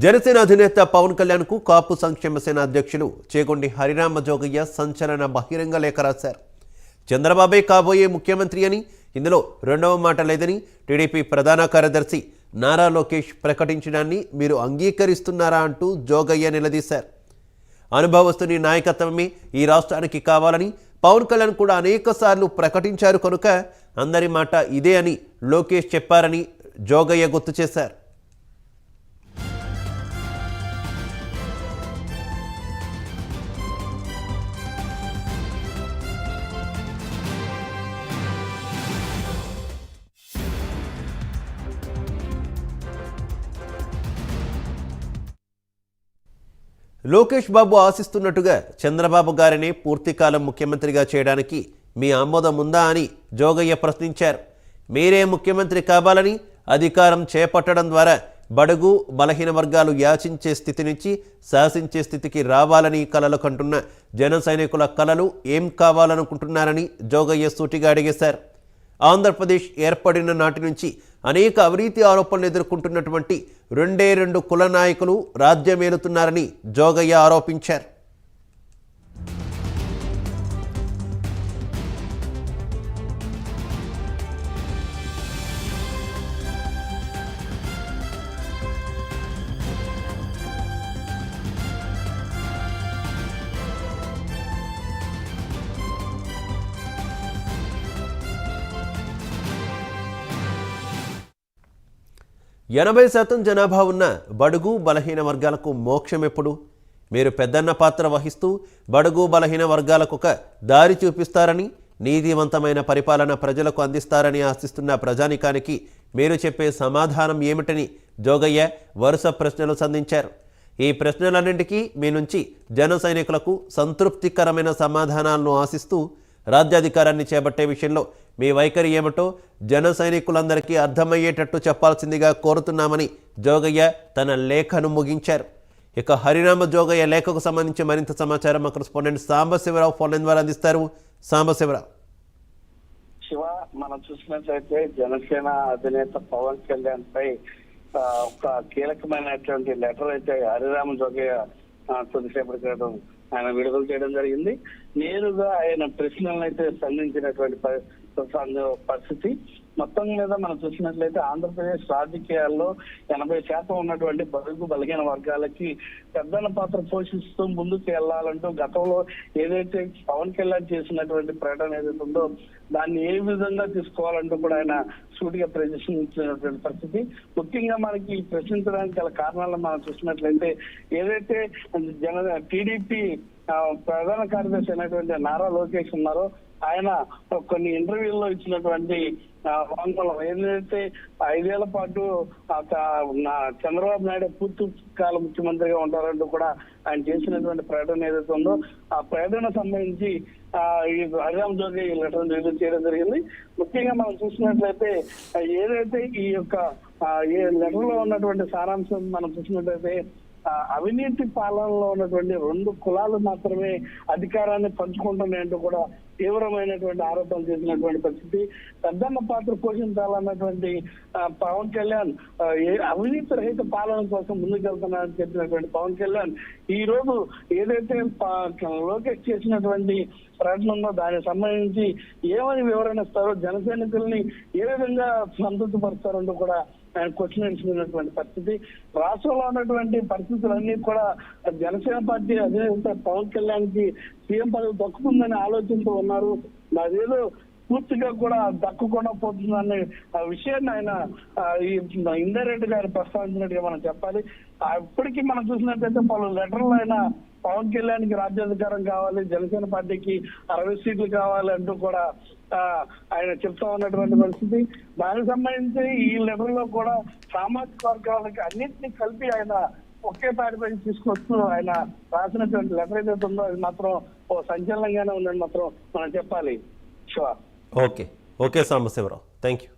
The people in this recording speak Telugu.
జనసేన అధినేత పవన్ కళ్యాణ్ కు కాపు సంక్షేమ సేన అధ్యక్షులు చేగొండి హరిరామ జోగయ్య సంచలన బహిరంగ లేఖ రాశారు. చంద్రబాబే కాబోయే ముఖ్యమంత్రి అని, ఇందులో రెండవ మాట లేదని టీడీపీ ప్రధాన కార్యదర్శి నారా లోకేష్ ప్రకటించడాన్ని మీరు అంగీకరిస్తున్నారా అంటూ జోగయ్య నిలదీశారు. అనుభవస్తుని నాయకత్వమే ఈ రాష్ట్రానికి కావాలని పవన్ కళ్యాణ్ కూడా అనేక సార్లు ప్రకటించారు కనుక అందరి మాట ఇదే అని లోకేష్ చెప్పారని జోగయ్య గుర్తు చేశారు. లోకేష్ బాబు ఆశిస్తున్నట్టుగా చంద్రబాబు గారిని పూర్తికాలం ముఖ్యమంత్రిగా చేయడానికి మీ ఆమోదం ఉందా అని జోగయ్య ప్రశ్నించారు. మీరే ముఖ్యమంత్రి కావాలని, అధికారం చేపట్టడం ద్వారా బడుగు బలహీన వర్గాలు యాచించే స్థితి నుంచి శాసించే స్థితికి రావాలని కలలు కంటున్న జన సైనికుల కలలు ఏం కావాలనుకుంటున్నారని జోగయ్య సూటిగా అడిగేశారు. ఆంధ్రప్రదేశ్ ఏర్పడిన నాటి నుంచి అనేక అవినీతి ఆరోపణలు ఎదుర్కొంటున్నటువంటి రెండు కుల నాయకులు రాజ్యమేలుతున్నారని జోగయ్య ఆరోపించారు. ఎనభై శాతం జనాభా ఉన్న బడుగు బలహీన వర్గాలకు మోక్షం ఎప్పుడు? మీరు పెద్దన్న పాత్ర వహిస్తూ బడుగు బలహీన వర్గాలకు ఒక దారి చూపిస్తారని, నీతివంతమైన పరిపాలన ప్రజలకు అందిస్తారని ఆశిస్తున్న ప్రజానికానికి మీరు చెప్పే సమాధానం ఏమిటని జోగయ్య వరుస ప్రశ్నలు సంధించారు. ఈ ప్రశ్నలన్నింటికీ మీ నుంచి జన సైనికులకు సంతృప్తికరమైన సమాధానాలను ఆశిస్తూ రాజ్యాధికారాన్ని చేపట్టే విషయంలో మీ వైఖరి ఏమిటో జన సైనికులందరికీ అర్థమయ్యేటట్టు చెప్పాల్సిందిగా కోరుతున్నామని జోగయ్య తన లేఖను ముగించారు. ఇక హరిరామ జోగయ్య లేఖకు సంబంధించి మరింత సమాచారం మా కరెస్పాండెంట్ సాంబశివరావు ఫోన్ ద్వారా అందిస్తారు. సాంబశివరావు. శివ, మనం చూసినట్లయితే జనసేన అధినేత పవన్ కళ్యాణ్ పై ఒక కీలకమైనటువంటి లెటర్ అయితే హరిరామ జోగయ్య కొద్దిసేపటి క్రితం ఆయన విడుదల చేయడం జరిగింది. నేరుగా ఆయన ప్రశ్నలను అయితే సంధించినటువంటి పరిస్థితి. మొత్తం మీద మనం చూసినట్లయితే ఆంధ్రప్రదేశ్ రాజకీయాల్లో 80% ఉన్నటువంటి బడుగు బలహీన వర్గాలకి పెద్దన్న పాత్ర పోషిస్తూ ముందుకు వెళ్లాలంటూ గతంలో ఏదైతే పవన్ కళ్యాణ్ చేసినటువంటి ప్రకటన ఏదైతే ఉందో దాన్ని ఏ విధంగా తీసుకోవాలంటూ కూడా ఆయన సూటిగా ప్రదర్శించినటువంటి పరిస్థితి. ముఖ్యంగా మనకి ప్రశ్నించడానికి గల కారణాలను మనం చూసినట్లయితే ఏదైతే టీడీపీ ప్రధాన కార్యదర్శి అయినటువంటి నారా లోకేష్ ఉన్నారో ఆయన కొన్ని ఇంటర్వ్యూల్లో ఇచ్చినటువంటి వాంగ్మూలం ఏదైతే 5 ఏళ్ల పాటు చంద్రబాబు నాయుడు పూర్తి కాల ముఖ్యమంత్రిగా ఉంటారంటూ కూడా ఆయన చేసినటువంటి ప్రకటన ఏదైతే ఉందో ఆ ప్రకటన సంబంధించి ఈ హరిరామ జోగయ్య ఈ లెటర్ రిలీజ్ చేయడం జరిగింది. ముఖ్యంగా మనం చూసినట్లయితే ఏదైతే ఈ యొక్క లెటర్ లో ఉన్నటువంటి సారాంశం మనం చూసినట్లయితే అవినీతి పాలనలో ఉన్నటువంటి 2 కులాలు మాత్రమే అధికారాన్ని పంచుకుంటున్నాయంటూ కూడా తీవ్రమైనటువంటి ఆరోపణలు చేసినటువంటి పరిస్థితి. పెద్దన్న పాత్ర పోషించాలన్నటువంటి పవన్ కళ్యాణ్ అవినీతి రహిత పాలన కోసం ముందుకెళ్తున్నారని చెప్పినటువంటి పవన్ కళ్యాణ్ ఈ రోజు ఏదైతే లోకేష్ చేసినటువంటి ప్రకటన ఉందో దానికి సంబంధించి ఏమని వివరణ ఇస్తారో, జన సైనికుల్ని ఏ విధంగా సంతృప్తి పరుస్తారంటూ కూడా ఆయన క్వశ్చన్ వేసుకున్నటువంటి పరిస్థితి. రాష్ట్రంలో ఉన్నటువంటి పరిస్థితులన్నీ కూడా జనసేన పార్టీ అధినేత పవన్ కళ్యాణ్ కి సీఎం పదవి దక్కుతుందనే ఆలోచనతో ఉన్నారు. అదేదో పూర్తిగా కూడా దక్కకుండా పోతుందనే విషయాన్ని ఆయన ఇండైరెక్ట్ గా ప్రస్తావించినట్టుగా మనం చెప్పాలి. ఇప్పటికీ మనం చూసినట్లయితే పలు లెటర్లు అయినా పవన్ కళ్యాణ్ కి రాజ్యాధికారం కావాలి, జనసేన పార్టీకి 60 సీట్లు కావాలి అంటూ కూడా ఆయన చెప్తా ఉన్నటువంటి పరిస్థితి. దానికి సంబంధించి ఈ లెటర్ లో కూడా సామాజిక వర్గాలకి అన్నింటినీ కలిపి ఆయన ఒకే తాడిపై తీసుకొస్తూ ఆయన రాసినటువంటి లెటర్ ఏదైతే ఉందో అది మాత్రం ఓ సంచలనంగానే ఉందని మాత్రం మనం చెప్పాలి. Okay Sambasivarao, thank you.